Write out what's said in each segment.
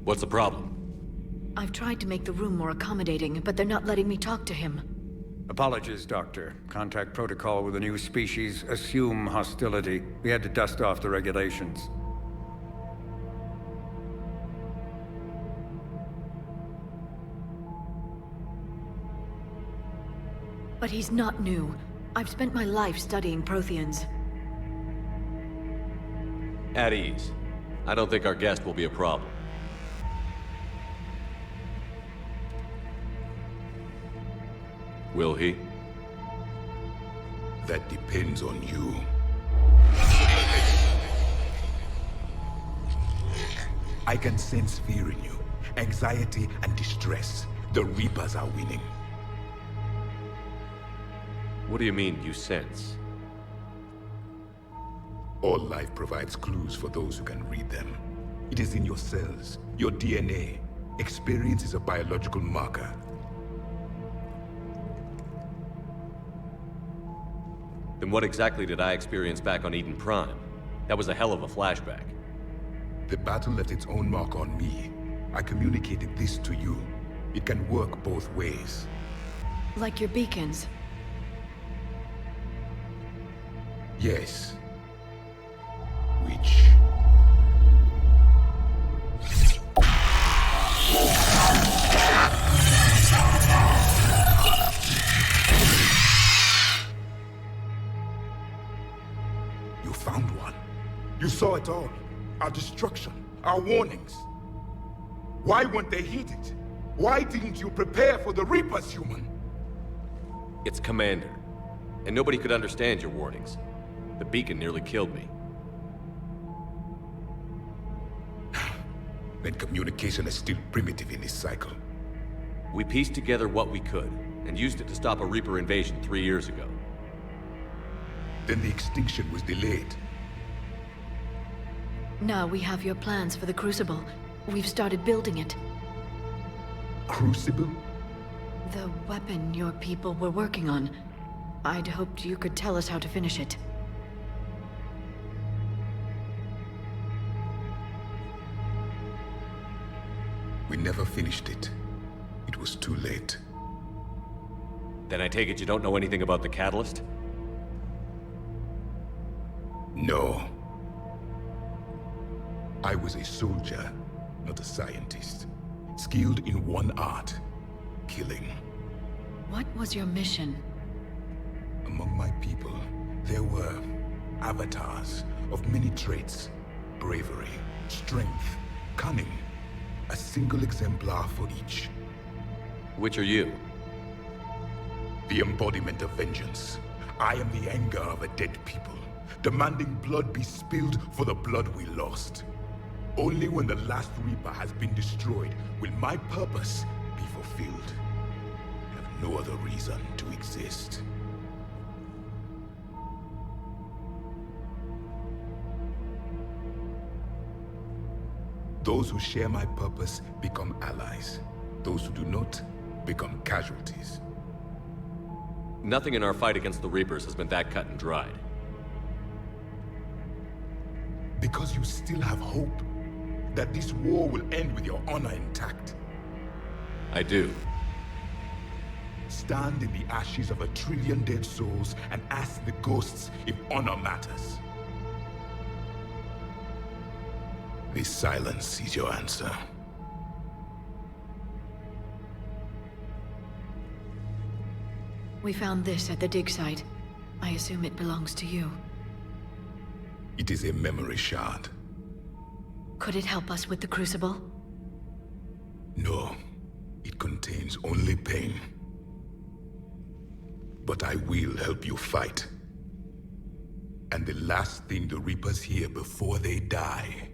What's the problem? I've tried to make the room more accommodating, but they're not letting me talk to him. Apologies, Doctor. Contact protocol with a new species. Assume hostility. We had to dust off the regulations. But he's not new. I've spent my life studying Protheans. At ease. I don't think our guest will be a problem. Will he? That depends on you. I can sense fear in you, anxiety and distress. The Reapers are winning. What do you mean, you sense? All life provides clues for those who can read them. It is in your cells, your DNA. Experience is a biological marker. Then what exactly did I experience back on Eden Prime? That was a hell of a flashback. The battle left its own mark on me. I communicated this to you. It can work both ways. Like your beacons. Yes. Which... You found one. You saw it all. Our destruction, our warnings. Why weren't they heeded? Why didn't you prepare for the Reapers, human? It's Commander. And nobody could understand your warnings. The beacon nearly killed me. Then communication is still primitive in this cycle. We pieced together what we could, and used it to stop a Reaper invasion 3 years ago. Then the extinction was delayed. Now we have your plans for the Crucible. We've started building it. Crucible? The weapon your people were working on. I'd hoped you could tell us how to finish it. We never finished it. It was too late. Then I take it you don't know anything about the catalyst? No. I was a soldier, not a scientist. Skilled in one art, killing. What was your mission? Among my people, there were avatars of many traits. Bravery, strength, cunning. A single exemplar for each. Which are you? The embodiment of vengeance. I am the anger of a dead people, demanding blood be spilled for the blood we lost. Only when the last Reaper has been destroyed will my purpose be fulfilled. I have no other reason to exist. Those who share my purpose become allies. Those who do not become casualties. Nothing in our fight against the Reapers has been that cut and dried. Because you still have hope that this war will end with your honor intact. I do. Stand in the ashes of 1 trillion dead souls and ask the ghosts if honor matters. This silence is your answer. We found this at the dig site. I assume it belongs to you. It is a memory shard. Could it help us with the Crucible? No, it contains only pain. But I will help you fight. And the last thing the Reapers hear before they die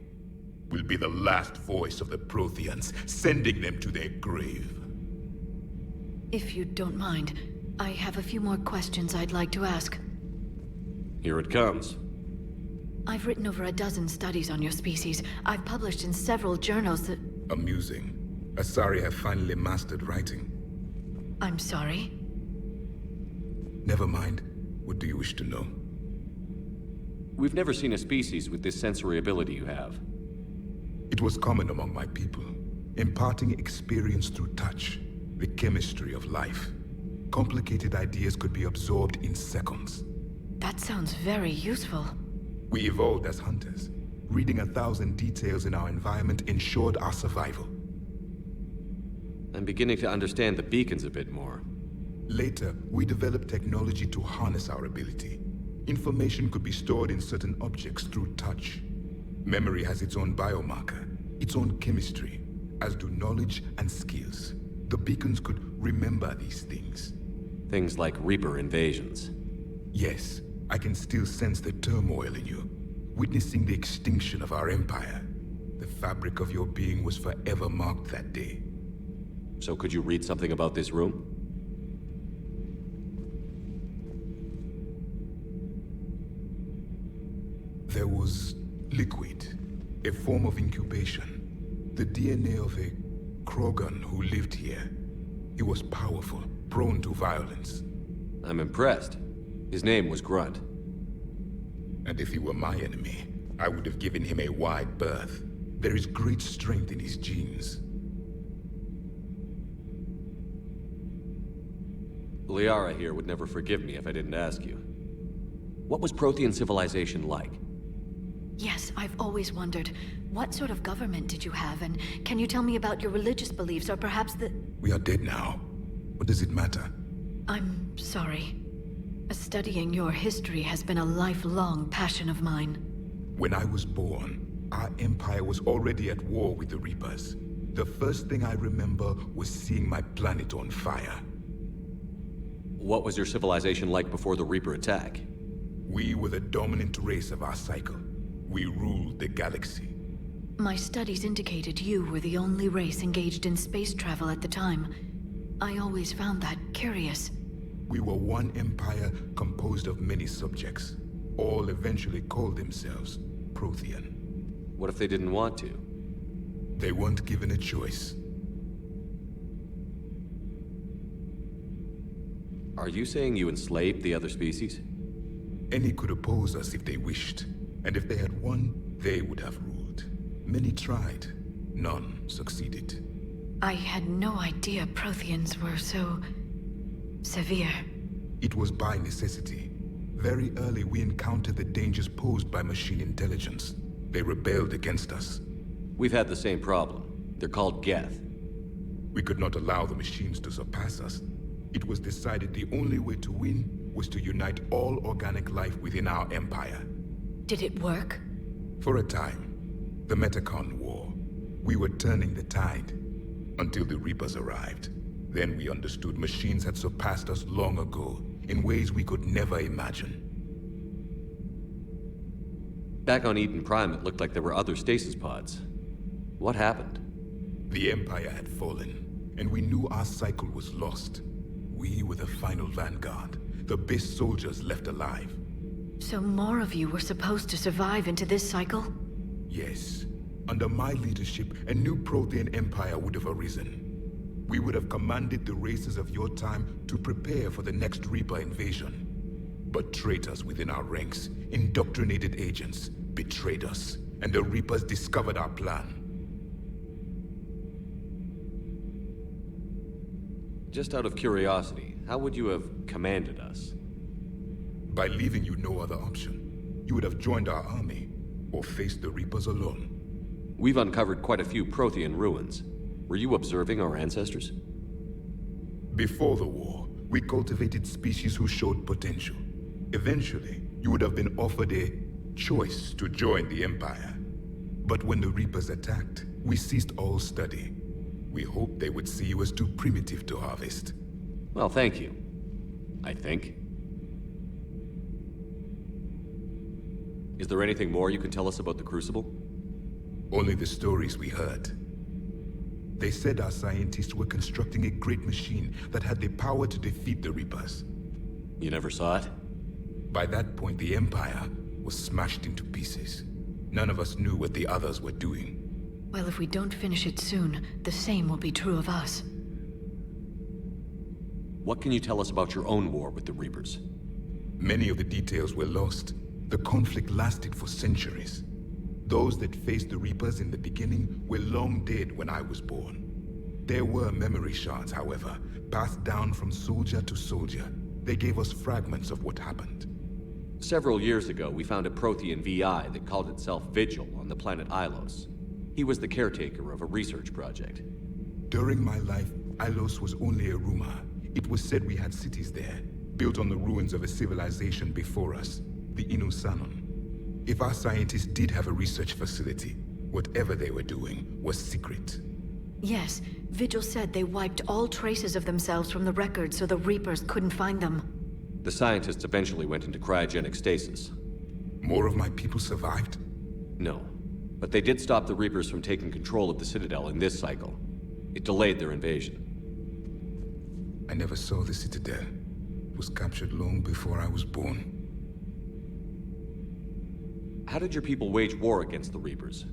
will be the last voice of the Protheans, sending them to their grave. If you don't mind, I have a few more questions I'd like to ask. Here it comes. I've written over a dozen studies on your species. I've published in several journals that... Amusing. Asari have finally mastered writing. I'm sorry? Never mind. What do you wish to know? We've never seen a species with this sensory ability you have. It was common among my people, imparting experience through touch, the chemistry of life. Complicated ideas could be absorbed in seconds. That sounds very useful. We evolved as hunters. Reading 1,000 details in our environment ensured our survival. I'm beginning to understand the beacons a bit more. Later, we developed technology to harness our ability. Information could be stored in certain objects through touch. Memory has its own biomarker, its own chemistry, as do knowledge and skills. The beacons could remember these things. Things like Reaper invasions. Yes, I can still sense the turmoil in you, witnessing the extinction of our empire. The fabric of your being was forever marked that day. So could you read something about this room? There was liquid, a form of incubation. The DNA of a Krogan who lived here. He was powerful, prone to violence. I'm impressed. His name was Grunt. And if he were my enemy, I would have given him a wide berth. There is great strength in his genes. Liara here would never forgive me if I didn't ask you. What was Prothean civilization like? Yes, I've always wondered, what sort of government did you have, and can you tell me about your religious beliefs, or perhaps the... We are dead now. What does it matter? I'm sorry. Studying your history has been a lifelong passion of mine. When I was born, our empire was already at war with the Reapers. The first thing I remember was seeing my planet on fire. What was your civilization like before the Reaper attack? We were the dominant race of our cycle. We ruled the galaxy. My studies indicated you were the only race engaged in space travel at the time. I always found that curious. We were one empire composed of many subjects. All eventually called themselves Prothean. What if they didn't want to? They weren't given a choice. Are you saying you enslaved the other species? Any could oppose us if they wished. And if they had won, they would have ruled. Many tried. None succeeded. I had no idea Protheans were so... severe. It was by necessity. Very early we encountered the dangers posed by machine intelligence. They rebelled against us. We've had the same problem. They're called Geth. We could not allow the machines to surpass us. It was decided the only way to win was to unite all organic life within our empire. Did it work? For a time. The Metacon War. We were turning the tide. Until the Reapers arrived. Then we understood machines had surpassed us long ago, in ways we could never imagine. Back on Eden Prime, it looked like there were other stasis pods. What happened? The Empire had fallen, and we knew our cycle was lost. We were the final vanguard, the best soldiers left alive. So more of you were supposed to survive into this cycle? Yes. Under my leadership, a new Prothean empire would have arisen. We would have commanded the races of your time to prepare for the next Reaper invasion. But traitors within our ranks, indoctrinated agents, betrayed us, and the Reapers discovered our plan. Just out of curiosity, how would you have commanded us? By leaving you no other option. You would have joined our army, or faced the Reapers alone. We've uncovered quite a few Prothean ruins. Were you observing our ancestors? Before the war, we cultivated species who showed potential. Eventually, you would have been offered a choice to join the Empire. But when the Reapers attacked, we ceased all study. We hoped they would see you as too primitive to harvest. Well, thank you. I think. Is there anything more you can tell us about the Crucible? Only the stories we heard. They said our scientists were constructing a great machine that had the power to defeat the Reapers. You never saw it? By that point, the Empire was smashed into pieces. None of us knew what the others were doing. Well, if we don't finish it soon, the same will be true of us. What can you tell us about your own war with the Reapers? Many of the details were lost. The conflict lasted for centuries. Those that faced the Reapers in the beginning were long dead when I was born. There were memory shards, however, passed down from soldier to soldier. They gave us fragments of what happened. Several years ago, we found a Prothean VI that called itself Vigil on the planet Ilos. He was the caretaker of a research project. During my life, Ilos was only a rumor. It was said we had cities there, built on the ruins of a civilization before us, the Inusanon. If our scientists did have a research facility, whatever they were doing was secret. Yes, Vigil said they wiped all traces of themselves from the records so the Reapers couldn't find them. The scientists eventually went into cryogenic stasis. More of my people survived? No, but they did stop the Reapers from taking control of the Citadel in this cycle. It delayed their invasion. I never saw the Citadel. It was captured long before I was born. How did your people wage war against the Reapers?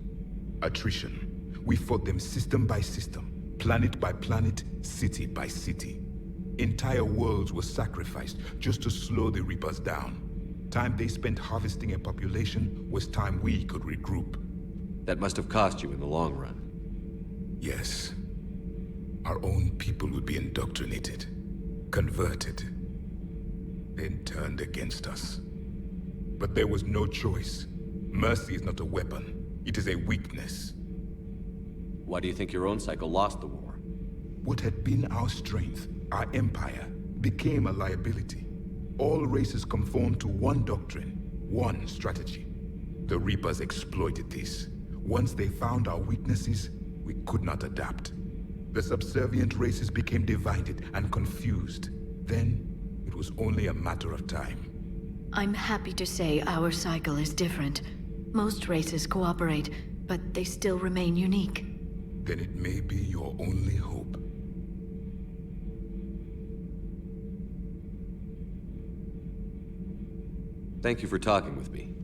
Attrition. We fought them system by system, planet by planet, city by city. Entire worlds were sacrificed just to slow the Reapers down. Time they spent harvesting a population was time we could regroup. That must have cost you in the long run. Yes. Our own people would be indoctrinated, converted, then turned against us. But there was no choice. Mercy is not a weapon. It is a weakness. Why do you think your own cycle lost the war? What had been our strength, our empire, became a liability. All races conformed to one doctrine, one strategy. The Reapers exploited this. Once they found our weaknesses, we could not adapt. The subservient races became divided and confused. Then, it was only a matter of time. I'm happy to say our cycle is different. Most races cooperate, but they still remain unique. Then it may be your only hope. Thank you for talking with me.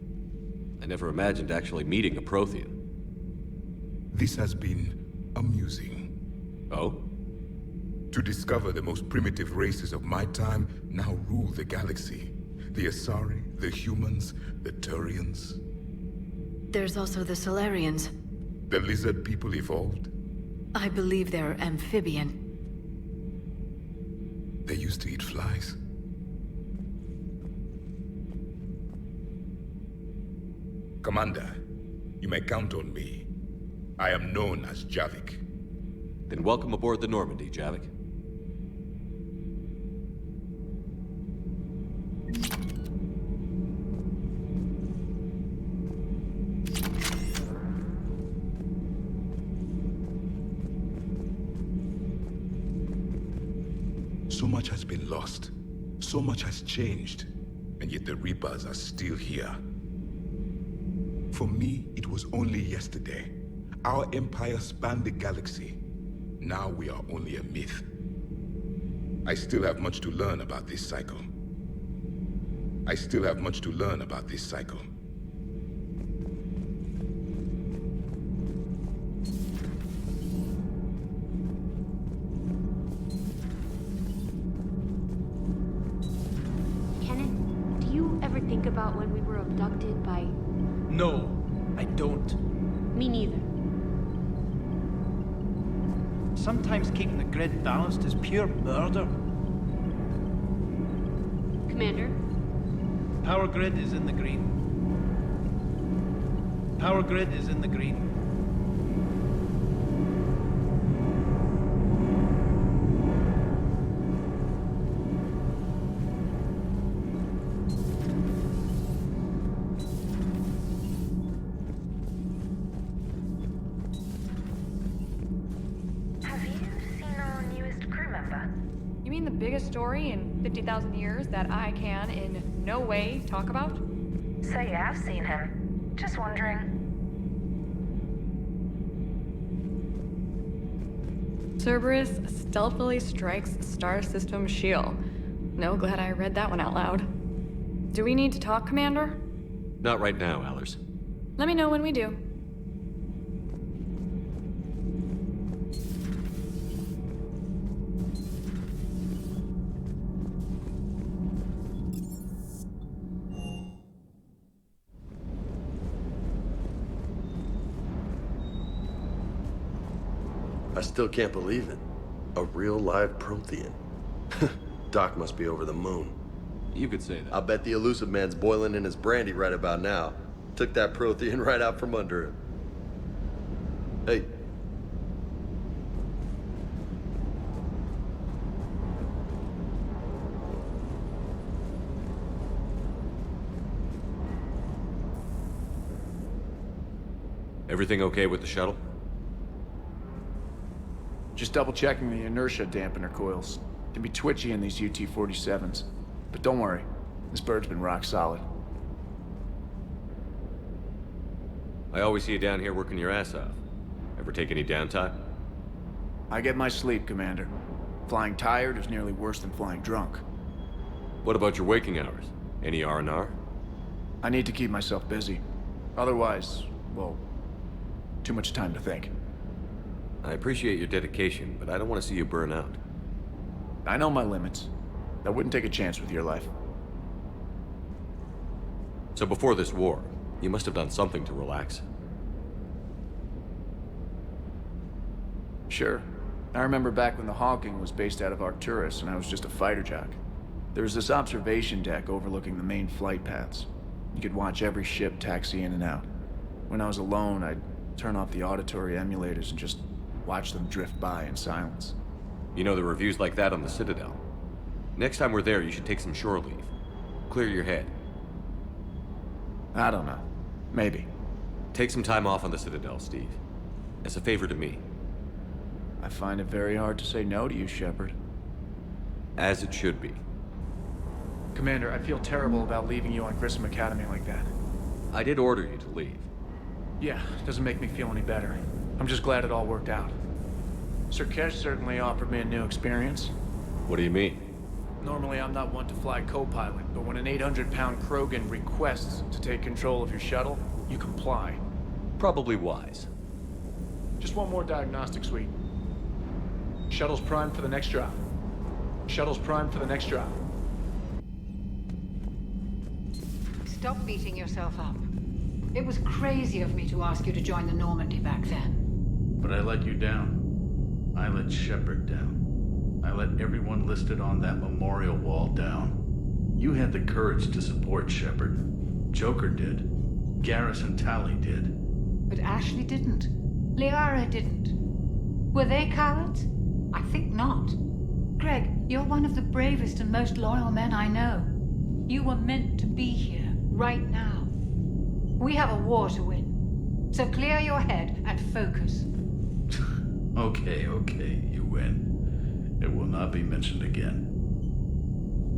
I never imagined actually meeting a Prothean. This has been amusing. Oh? To discover the most primitive races of my time now rule the galaxy. The Asari, the humans, the Turians. There's also the Solarians. The lizard people evolved. I believe they're amphibian. They used to eat flies. Commander, you may count on me. I am known as Javik. Then welcome aboard the Normandy, Javik. So much has been lost. So much has changed. And yet the Reapers are still here. For me, it was only yesterday. Our empire spanned the galaxy. Now we are only a myth. I still have much to learn about this cycle. I still have much to learn about this cycle. Kenneth, do you ever think about when we were abducted by... No, I don't. Me neither. Sometimes keeping the grid balanced is pure murder. Commander? Power grid is in the green. Power grid is in the green. Have you seen our newest crew member? You mean the biggest story in 50,000 years that I can in no way talk about? So yeah, I've seen him. Just wondering. Cerberus stealthily strikes star system shield. No, glad I read that one out loud. Do we need to talk, Commander? Not right now, Allers. Let me know when we do. I still can't believe it. A real live Prothean. Doc must be over the moon. You could say that. I bet the elusive man's boiling in his brandy right about now. Took that Prothean right out from under him. Hey. Everything okay with the shuttle? Just double checking the inertia dampener coils. Can be twitchy in these UT-47s. But don't worry, this bird's been rock solid. I always see you down here working your ass off. Ever take any downtime? I get my sleep, Commander. Flying tired is nearly worse than flying drunk. What about your waking hours? Any R&R? I need to keep myself busy. Otherwise, well, too much time to think. I appreciate your dedication, but I don't want to see you burn out. I know my limits. I wouldn't take a chance with your life. So before this war, you must have done something to relax. Sure. I remember back when the Hawking was based out of Arcturus and I was just a fighter jock. There was this observation deck overlooking the main flight paths. You could watch every ship taxi in and out. When I was alone, I'd turn off the auditory emulators and just watch them drift by in silence. You know, the reviews like that on the Citadel. Next time we're there, you should take some shore leave. Clear your head. I don't know. Maybe. Take some time off on the Citadel, Steve. As a favor to me. I find it very hard to say no to you, Shepard. As it should be. Commander, I feel terrible about leaving you on Grissom Academy like that. I did order you to leave. Yeah, doesn't make me feel any better. I'm just glad it all worked out. Sir Kesh certainly offered me a new experience. What do you mean? Normally I'm not one to fly co-pilot, but when an 800-pound Krogan requests to take control of your shuttle, you comply. Probably wise. Just one more diagnostic suite. Shuttle's primed for the next drop. Shuttle's primed for the next drop. Stop beating yourself up. It was crazy of me to ask you to join the Normandy back then. But I let you down. I let Shepard down. I let everyone listed on that memorial wall down. You had the courage to support Shepard. Joker did. Garrus and Tally did. But Ashley didn't. Liara didn't. Were they cowards? I think not. Greg, you're one of the bravest and most loyal men I know. You were meant to be here, right now. We have a war to win. So clear your head and focus. Okay, you win. It will not be mentioned again.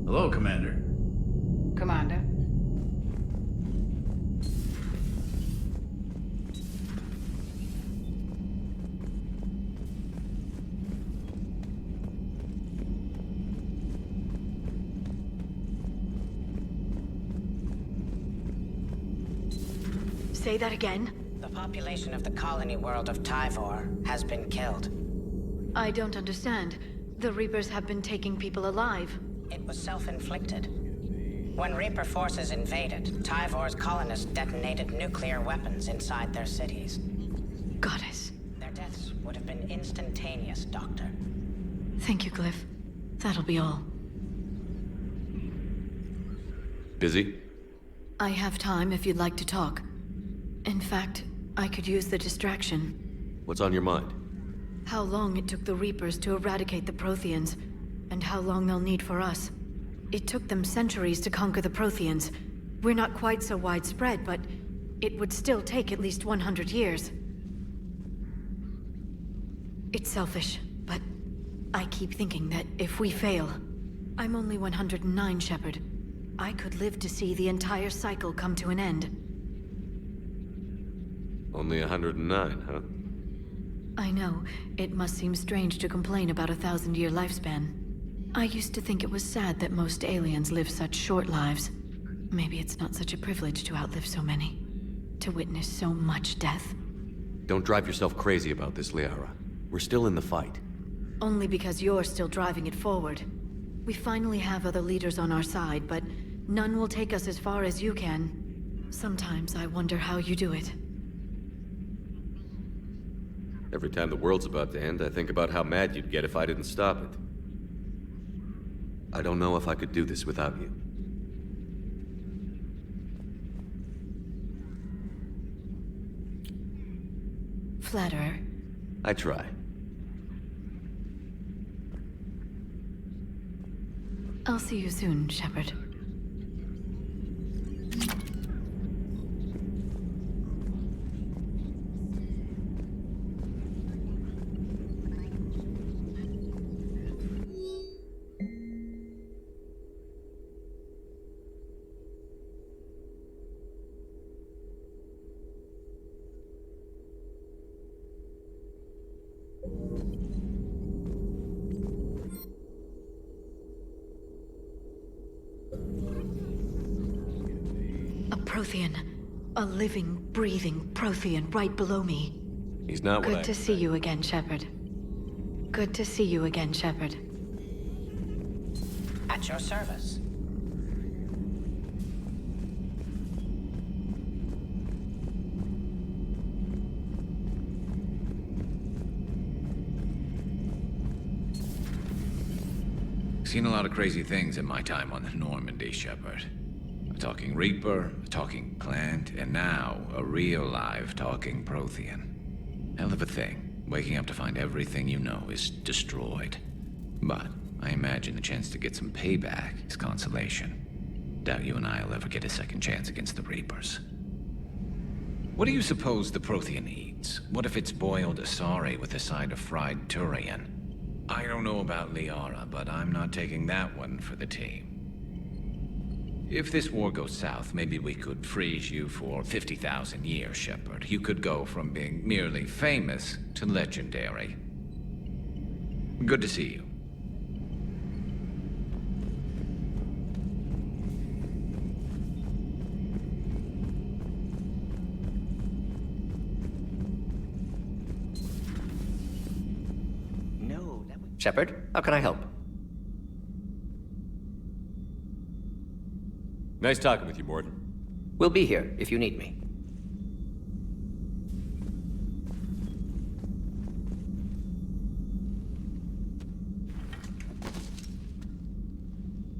Hello, Commander. Commander. Say that again? The population of the colony world of Tyvor has been killed. I don't understand. The Reapers have been taking people alive. It was self-inflicted. When Reaper forces invaded, Tyvor's colonists detonated nuclear weapons inside their cities. Goddess. Their deaths would have been instantaneous, Doctor. Thank you, Glyph. That'll be all. Busy? I have time if you'd like to talk. In fact, I could use the distraction. What's on your mind? How long it took the Reapers to eradicate the Protheans, and how long they'll need for us. It took them centuries to conquer the Protheans. We're not quite so widespread, but it would still take at least 100 years. It's selfish, but I keep thinking that if we fail... I'm only 109, Shepard. I could live to see the entire cycle come to an end. Only 109, huh? I know. It must seem strange to complain about a 1,000-year lifespan. I used to think it was sad that most aliens live such short lives. Maybe it's not such a privilege to outlive so many. To witness so much death. Don't drive yourself crazy about this, Liara. We're still in the fight. Only because you're still driving it forward. We finally have other leaders on our side, but none will take us as far as you can. Sometimes I wonder how you do it. Every time the world's about to end, I think about how mad you'd get if I didn't stop it. I don't know if I could do this without you. Flatterer. I try. I'll see you soon, Shepard. Prothean. A living, breathing Prothean right below me. He's not what Good to see you again, Shepard. Good to see you again, Shepard. At your service. Seen a lot of crazy things in my time on the Normandy, Shepard. A talking Reaper, a talking plant, and now a real live talking Prothean. Hell of a thing, waking up to find everything you know is destroyed. But I imagine the chance to get some payback is consolation. Doubt you and I'll ever get a second chance against the Reapers. What do you suppose the Prothean eats? What if it's boiled Asari with a side of fried Turian? I don't know about Liara, but I'm not taking that one for the team. If this war goes south, maybe we could freeze you for 50,000 years, Shepard. You could go from being merely famous to legendary. Good to see you. Shepard, how can I help? Nice talking with you, Mordin. We'll be here if you need me.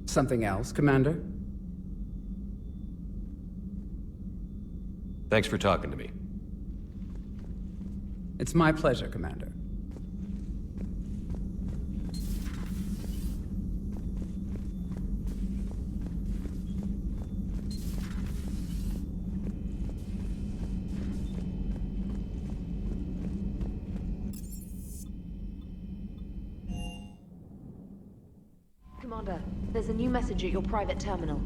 Something else, Commander? Thanks for talking to me. It's my pleasure, Commander. Commander, there's a new message at your private terminal.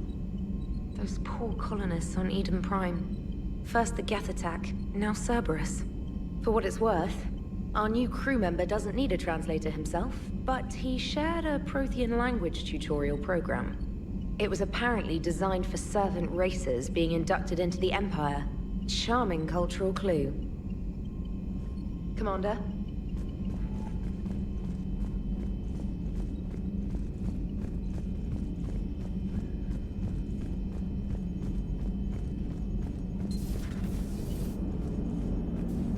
Those poor colonists on Eden Prime. First the Geth attack, now Cerberus. For what it's worth, our new crew member doesn't need a translator himself, but he shared a Prothean language tutorial program. It was apparently designed for servant races being inducted into the Empire. Charming cultural clue. Commander?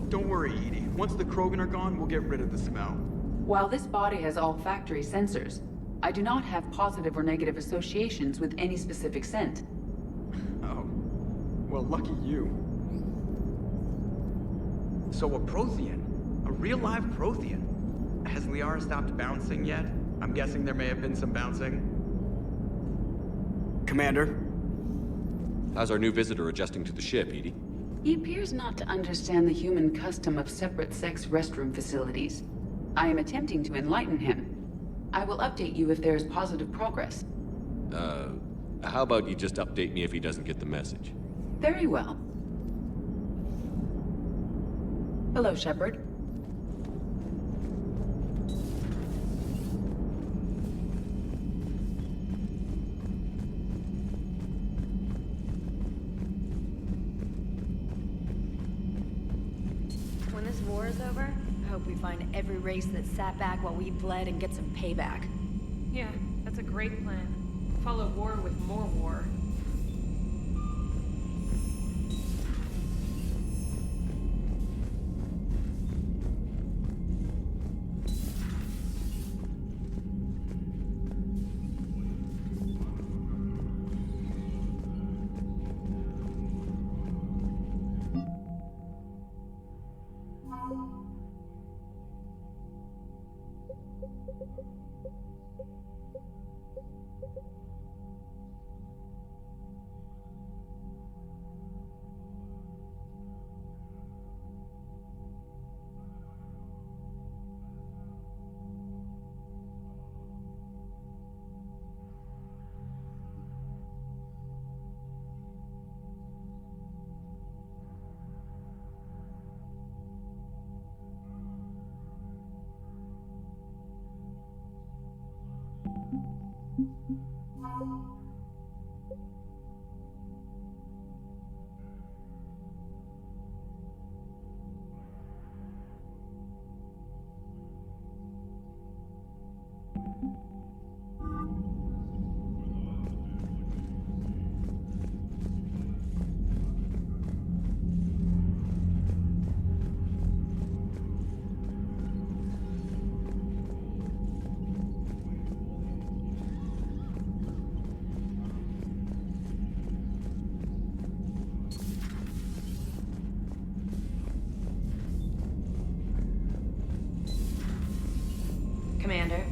Don't worry, Edie. Once the Krogan are gone, we'll get rid of the smell. While this body has all factory sensors, I do not have positive or negative associations with any specific scent. Oh. Well, lucky you. So a Prothean? A real live Prothean? Has Liara stopped bouncing yet? I'm guessing there may have been some bouncing. Commander? How's our new visitor adjusting to the ship, Edie? He appears not to understand the human custom of separate-sex restroom facilities. I am attempting to enlighten him. I will update you if there is positive progress. How about you just update me if he doesn't get the message? Very well. Hello, Shepard. When this war is over, I hope we find every race that sat back while we bled and get some payback. Yeah, that's a great plan. Follow war with more war. Commander.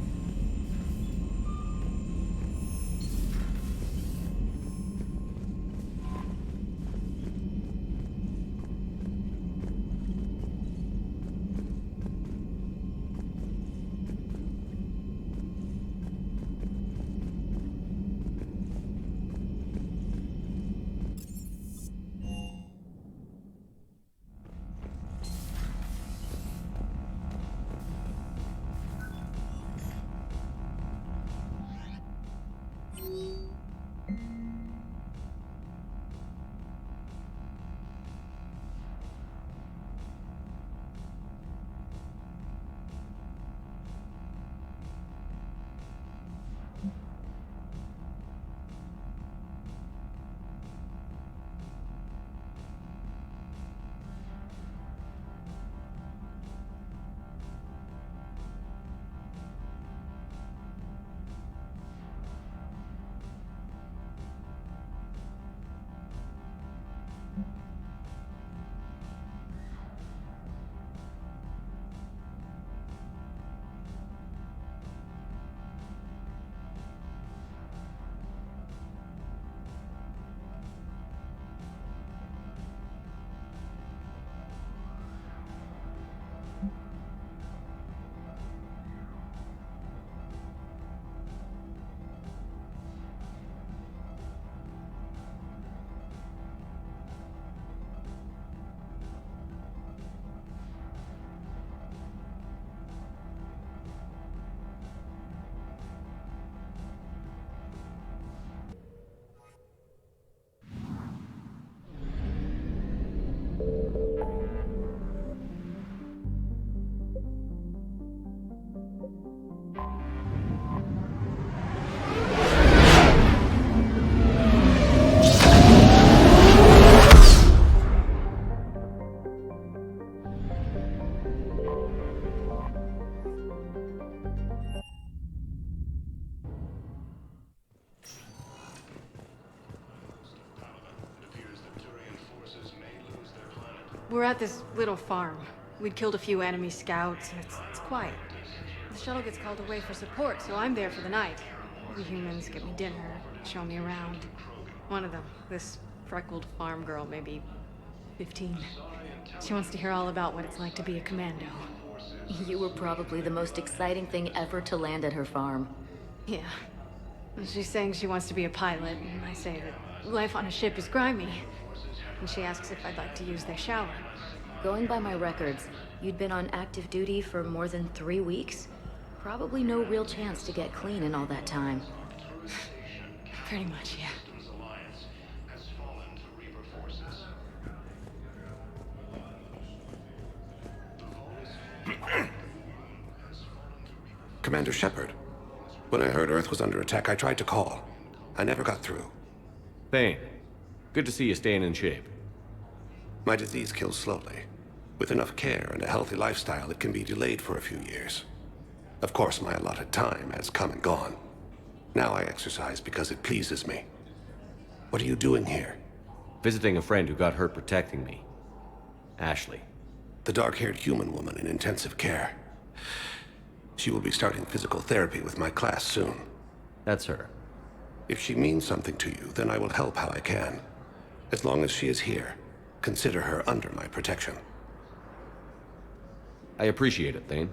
We're at this little farm. We'd killed a few enemy scouts, and it's quiet. The shuttle gets called away for support, so I'm there for the night. The humans give me dinner, show me around. One of them, this freckled farm girl, maybe 15. She wants to hear all about what it's like to be a commando. You were probably the most exciting thing ever to land at her farm. Yeah. And she's saying she wants to be a pilot, and I say that life on a ship is grimy. And she asks if I'd like to use their shower. Going by my records, you'd been on active duty for more than 3 weeks. Probably no real chance to get clean in all that time. Pretty much, yeah. Commander Shepard. When I heard Earth was under attack, I tried to call. I never got through. Thane, good to see you staying in shape. My disease kills slowly. With enough care and a healthy lifestyle, it can be delayed for a few years. Of course, my allotted time has come and gone. Now I exercise because it pleases me. What are you doing here? Visiting a friend who got hurt protecting me. Ashley. The dark-haired human woman in intensive care. She will be starting physical therapy with my class soon. That's her. If she means something to you, then I will help how I can. As long as she is here, consider her under my protection. I appreciate it, Thane.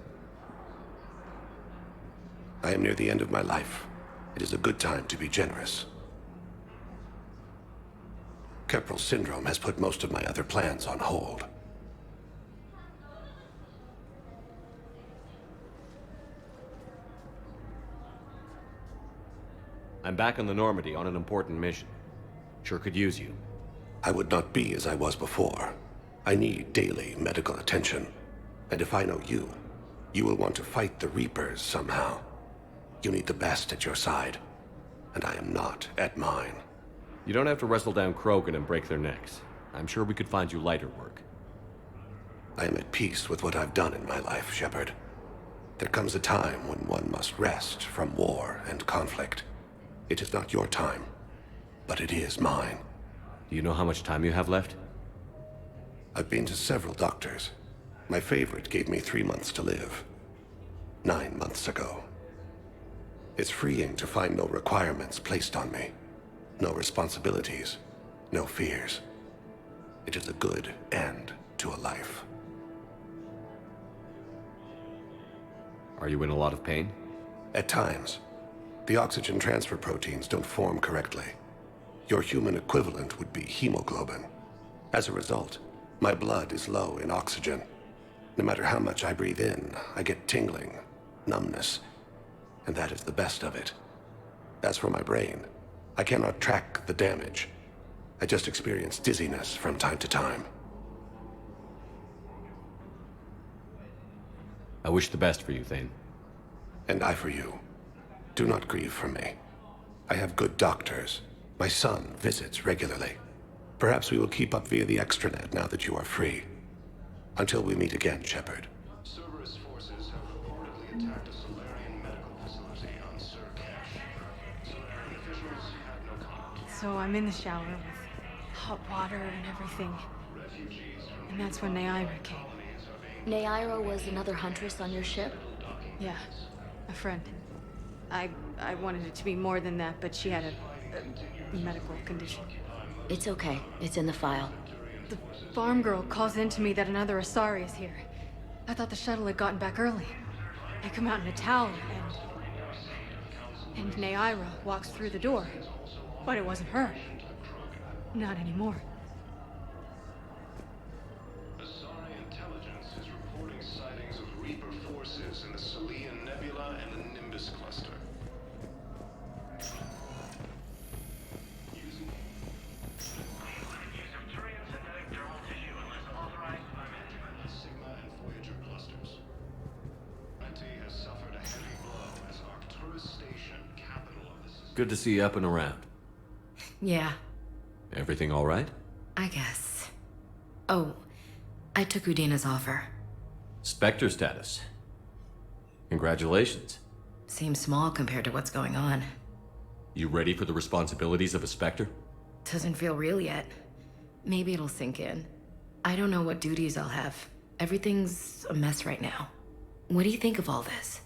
I am near the end of my life. It is a good time to be generous. Keprel syndrome has put most of my other plans on hold. I'm back on the Normandy on an important mission. Sure could use you. I would not be as I was before. I need daily medical attention. And if I know you, you will want to fight the Reapers somehow. You need the best at your side, and I am not at mine. You don't have to wrestle down Krogan and break their necks. I'm sure we could find you lighter work. I am at peace with what I've done in my life, Shepard. There comes a time when one must rest from war and conflict. It is not your time, but it is mine. Do you know how much time you have left? I've been to several doctors. My favorite gave me 3 months to live. 9 months ago. It's freeing to find no requirements placed on me. No responsibilities. No fears. It is a good end to a life. Are you in a lot of pain? At times. The oxygen transfer proteins don't form correctly. Your human equivalent would be hemoglobin. As a result, my blood is low in oxygen. No matter how much I breathe in, I get tingling, numbness, and that is the best of it. As for my brain, I cannot track the damage. I just experience dizziness from time to time. I wish the best for you, Thane. And I for you. Do not grieve for me. I have good doctors. My son visits regularly. Perhaps we will keep up via the extranet now that you are free. Until we meet again, Shepard. Cerberus forces have reportedly attacked a Solarian medical facility on Sir Cash. Solarian officials have no comment. So I'm in the shower with hot water and everything. And that's when Neaira came. Neaira was another huntress on your ship? Yeah, a friend. I wanted it to be more than that, but she had a medical condition. It's okay. It's in the file. The farm girl calls in to me that another Asari is here. I thought the shuttle had gotten back early. I come out in a towel, and Neaira walks through the door. But it wasn't her. Not anymore. Asari intelligence is reporting sightings of Reaper forces in the Salian Nebula and the Nimbus cluster. Good to see you up and around. Yeah, Everything all right? I guess. Oh, I took Udina's offer. Spectre status. Congratulations. Seems small compared to what's going on. You ready for the responsibilities of a Spectre? Doesn't feel real yet. Maybe it'll sink in. I don't know what duties I'll have. Everything's a mess right now. What do you think of all this?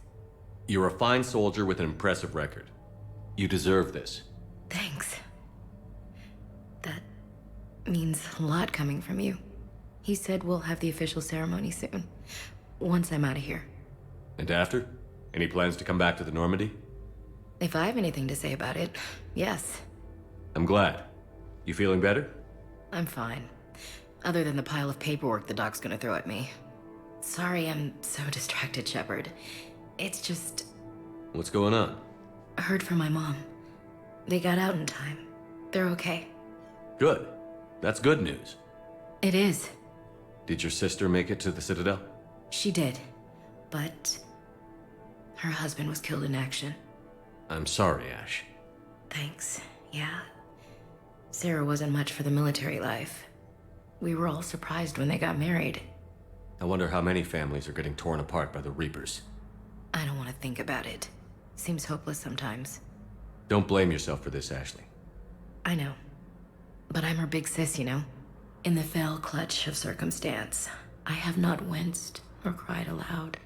You're a fine soldier with an impressive record. You deserve this. Thanks. That means a lot coming from you. He said we'll have the official ceremony soon, once I'm out of here. And after? Any plans to come back to the Normandy? If I have anything to say about it, yes. I'm glad. You feeling better? I'm fine. Other than the pile of paperwork the doc's gonna throw at me. Sorry I'm so distracted, Shepard. It's just... What's going on? I heard from my mom. They got out in time. They're okay. Good. That's good news. It is. Did your sister make it to the Citadel? She did. But... her husband was killed in action. I'm sorry, Ash. Thanks. Yeah. Sarah wasn't much for the military life. We were all surprised when they got married. I wonder how many families are getting torn apart by the Reapers. I don't want to think about it. Seems hopeless sometimes. Don't blame yourself for this, Ashley. I know. But I'm her big sis, you know? In the fell clutch of circumstance, I have not winced or cried aloud.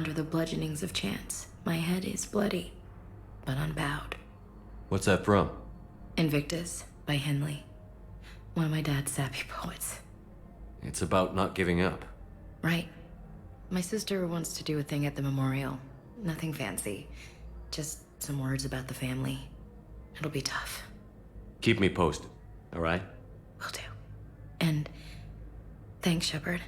under the bludgeonings of chance. My head is bloody, but unbowed. What's that from? Invictus by Henley. One of my dad's sappy poets. It's about not giving up. Right. My sister wants to do a thing at the memorial. Nothing fancy. Just some words about the family. It'll be tough. Keep me posted, all right? Will do. And thanks, Shepard.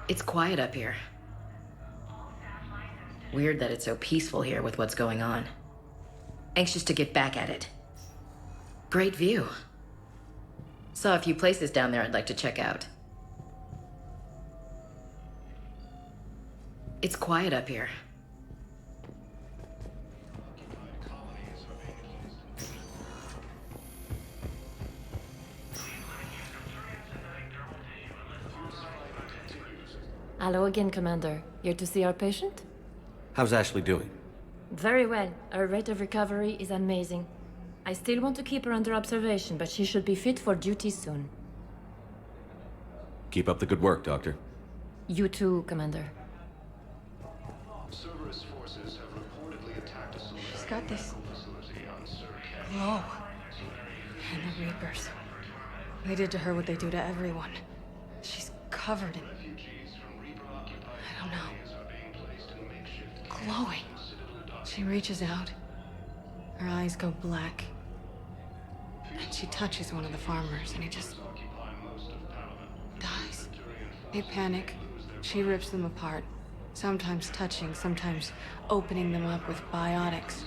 It's quiet up here. Weird that it's so peaceful here with what's going on. Anxious to get back at it. Great view. Saw a few places down there I'd like to check out. It's quiet up here. Hello again, Commander. Here to see our patient? How's Ashley doing? Very well. Her rate of recovery is amazing. I still want to keep her under observation, but she should be fit for duty soon. Keep up the good work, Doctor. You too, Commander. Cerberus forces have reportedly attacked a She's got this facility on Surcash. glow. And the Reapers. They did to her what they do to everyone. She's covered in... I don't know. Glowing. She reaches out. Her eyes go black. And she touches one of the farmers, and he just... dies. They panic. She rips them apart. Sometimes touching, sometimes opening them up with biotics.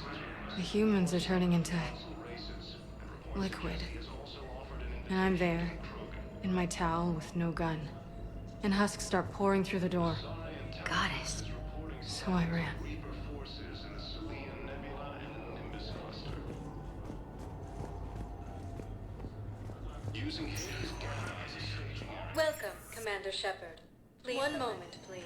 The humans are turning into... liquid. And I'm there, in my towel with no gun. And husks start pouring through the door. Goddess. So I ran. Welcome, Commander Shepard. Please. One moment, please.